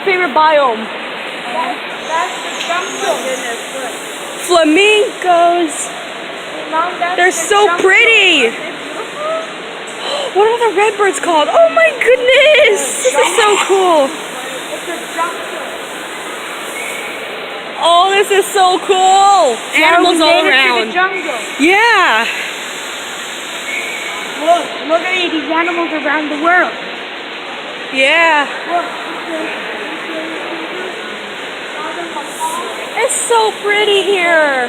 favorite biome? That's the jungle. Flamingos. Mom, that's They're the so jungle. pretty. What are the redbirds called? Oh my goodness! This is so cool. It's a jungle. Oh, this is so cool. Animals all To the around. jungle. Yeah. Look at these animals around the world. Yeah. Look. It's so pretty here.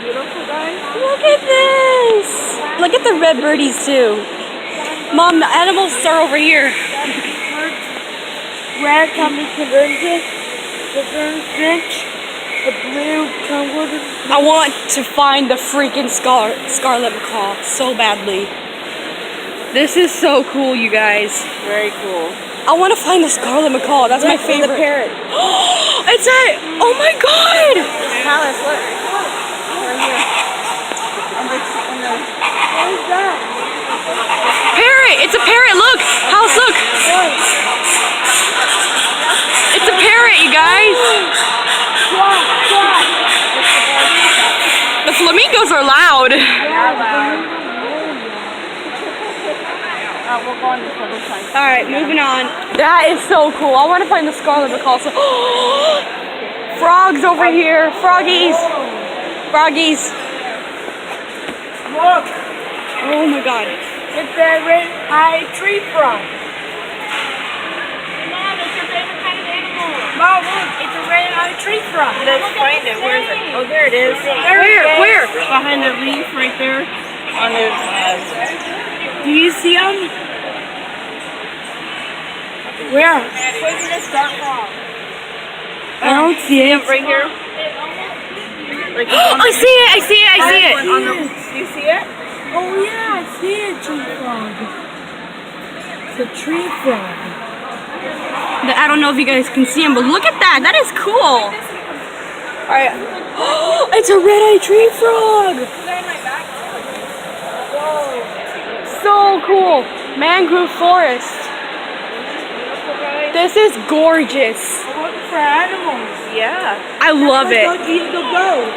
Beautiful, guys. Look at this. Look at the red birdies too. Mom, the animals are over here. Red tummy conversion, the green finch, the blue tumbled. I want to find the freaking scarlet macaw so badly. This is so cool, you guys. Very cool. I want to find the scarlet macaw. That's my favorite. The parrot. It's a. Oh my god! Alice, look. Right here. What is that? Parrot! It's a parrot! Look! House, look! It's a parrot, you guys! The flamingos are loud. We'll go on this other side. Alright, moving on. That is so cool. I want to find the scarlet macaw. So frogs over here. Froggies. Froggies. Look, Oh my god. it's a red-eyed tree frog. Mom, it's your favorite kind of animal. Mom, look, it's a red-eyed tree frog. Let's find it. Where is it? Oh, there it is. Where? Behind the leaf right there. On his. Do you see him? Where? Poisonous dart frog. I don't see it. Right here. Like I see it! I see it! I see it! Do you see it? Oh yeah, I see a tree frog. It's a tree frog. I don't know if you guys can see him, but look at that! That is cool! Alright. It's a red-eyed tree frog! So cool! Mangrove forest. This is gorgeous. Look for animals. Yeah. I love it. Don't eat the goat.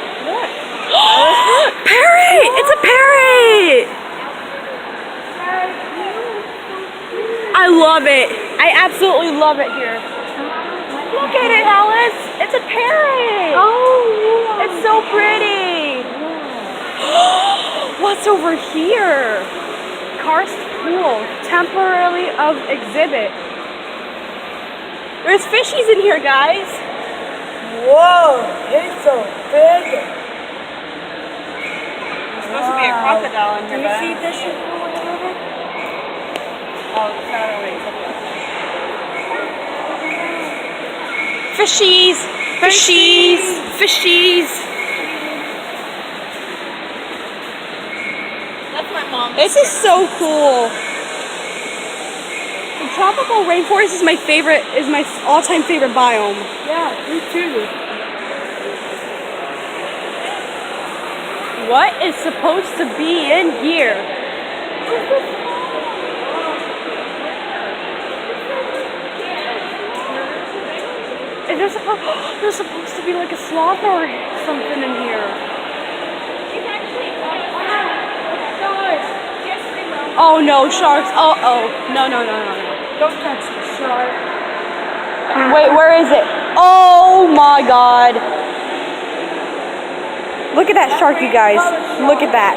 Parrot! It's a parrot! I love it. I absolutely love it here. Look at it, Alice. It's a parrot. Oh, It's so pretty. What's over here? Karst pool, temporarily of exhibit. There's fishies in here, guys. whoa, it's so big. There's supposed to be a crocodile in Do here, you but see this? oh, it's not already. Fishies, fishies, fishies. That's my mom. This is so cool. The tropical rainforest is my favorite, is my all-time favorite biome. Yeah, me too. What is supposed to be in here? Is there's supposed to be like a sloth or something in here? Oh no, sharks. Oh, no. Don't touch the shark. Wait, where is it? Oh my god. Look at that shark, you guys. Look at that.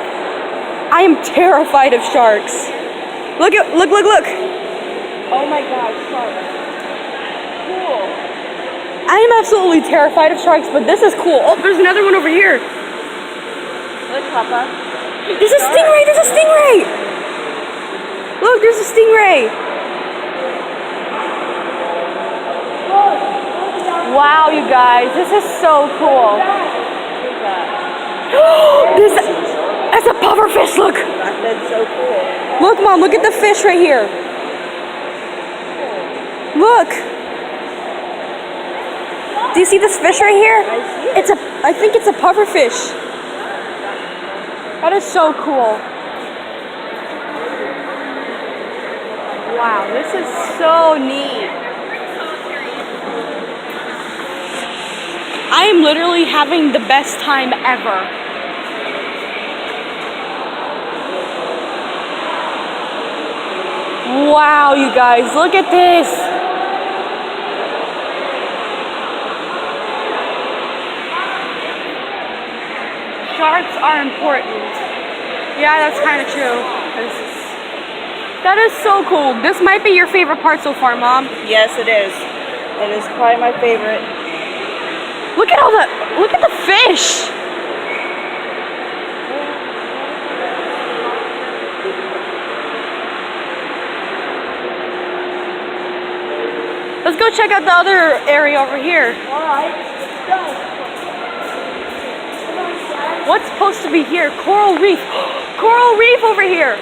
I am terrified of sharks. Look. Oh my god, shark. Cool. I am absolutely terrified of sharks, but this is cool. Oh, there's another one over here. Look, Papa. There's a stingray. Look, there's a stingray. Wow, you guys, this is so cool. That's a pufferfish, look. That's so cool. Look, Mom, look at the fish right here. Look. Do you see this fish right here? I think it's a pufferfish. That is so cool. Wow, this is so neat. I am literally having the best time ever. Wow, you guys, look at this. Sharks are important. Yeah, that's kind of true. That is so cool. This might be your favorite part so far, Mom. Yes, it is. It is probably my favorite. Look at look at the fish. Let's go check out the other area over here. Alright, let's go. What's supposed to be here? Coral reef. Coral reef over here.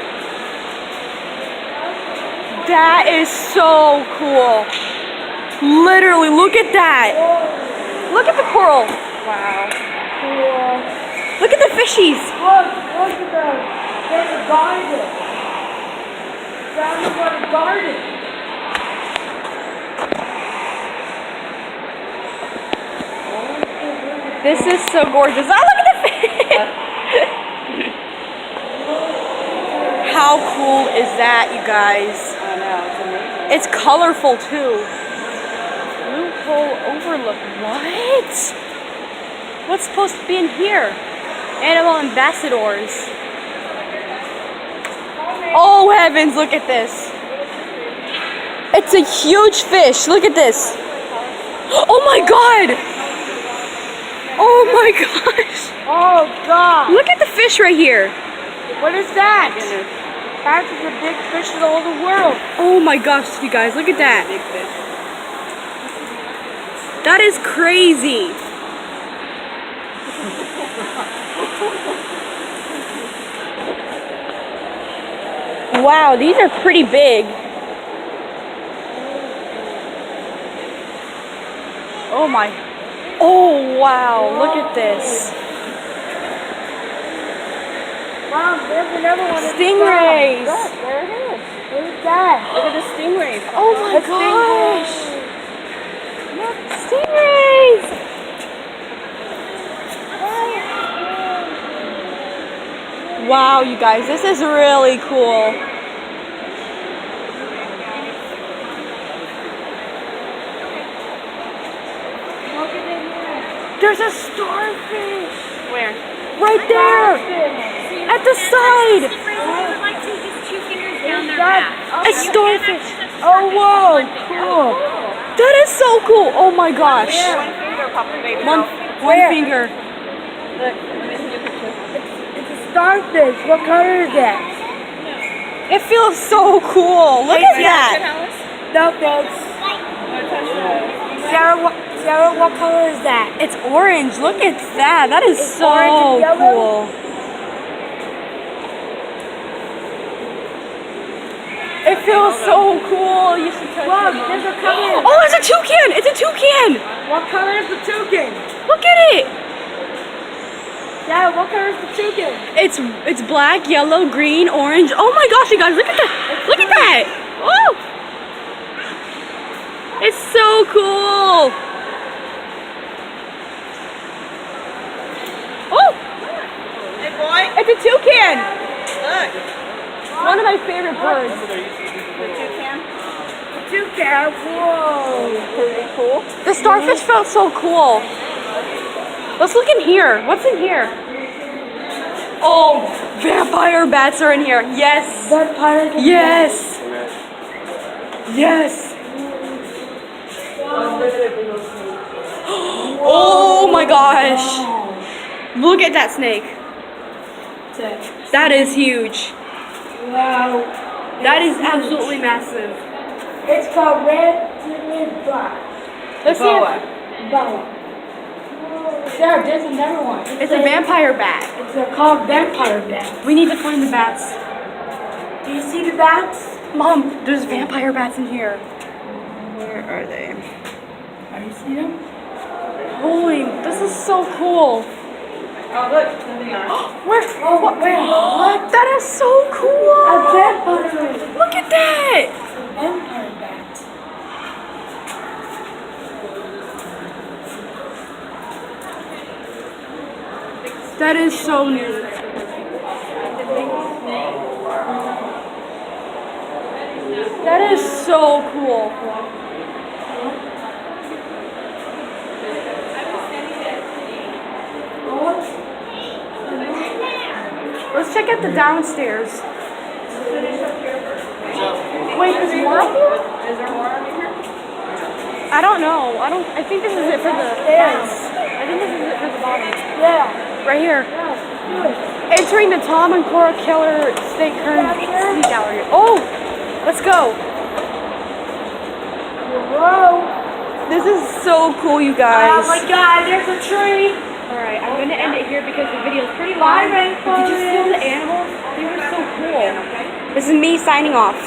That is so cool. Literally, look at that. Look at the coral. Wow. Cool. Look at the fishies. Look at them. There's a garden. Found a garden. This is so gorgeous. Oh, look at the fish. How cool is that, you guys? I know, it's amazing. It's colorful too. Blue hole overlook. What? What's supposed to be in here? Animal ambassadors. Oh heavens, look at this. It's a huge fish. Look at this. Oh my god. Oh my gosh. Oh God. Look at the fish right here. What is that? That's the big fish in all the world. Oh my gosh, you guys, look at that. Big fish. That is crazy. Wow, these are pretty big. Oh my. Oh wow, look at this. Mom, there's another one. Stingrays. Look, there it is. What is that? Look at the stingrays. Oh my A gosh. Look, stingrays. Wow, you guys, this is really cool. Look at it here. There's a starfish Where? right there at the side. A starfish. Oh, whoa. Cool. That is so cool. Oh my gosh. One finger, Papa, baby. One Where? finger. Look, let me see your picture. It's a starfish. What color is that? It feels so cool. Look at that. No, thanks. Sarah, what color is that? It's orange. Look at that. That is It's so orange and yellow? cool. It feels so cool. You should touch Look, it. there's a color. Oh, it's a toucan. It's a toucan. What color is the toucan? Look at it. Dad, what color is the toucan? It's black, yellow, green, orange. Oh my gosh, you guys, look at that. Look at that. Oh. It's so cool. Oh, Hey, boy. it's a toucan. Look. One of my favorite birds. The toucan. Toucan. Whoa. Pretty cool. The starfish felt so cool. Let's look in here. What's in here? Oh, vampire bats are in here. Yes. Vampire. Yes. Yes. Oh my gosh. Look at that snake. That is huge. Wow. That is absolutely massive. It's called red black. Let's see. Boa. Sarah, there's another one. It's a vampire bat. It's called vampire bat. We need to find the bats. Do you see the bats? Mom, there's vampire bats in here. Where are they? Are you see them? Holy, this is so cool. Oh, look. There they are. Where? Oh, What? where? What? That is so A cool. vampire. Look at that. Vampire bat. That is so neat. That is so cool. Let's check out the downstairs. Wait, there's more up here? Is there more over here? I don't know. I think this is it for the bottom. I think this is it for the bottom. Yeah. Right here. Entering the Tom and Cora Keller State Kern City Gallery. Oh, let's go. Whoa. This is so cool, you Oh guys. my god, there's a tree. Alright, I'm gonna end it here because the video is pretty long. Bye, But did you see all the animals? They were so cool. This is me signing off.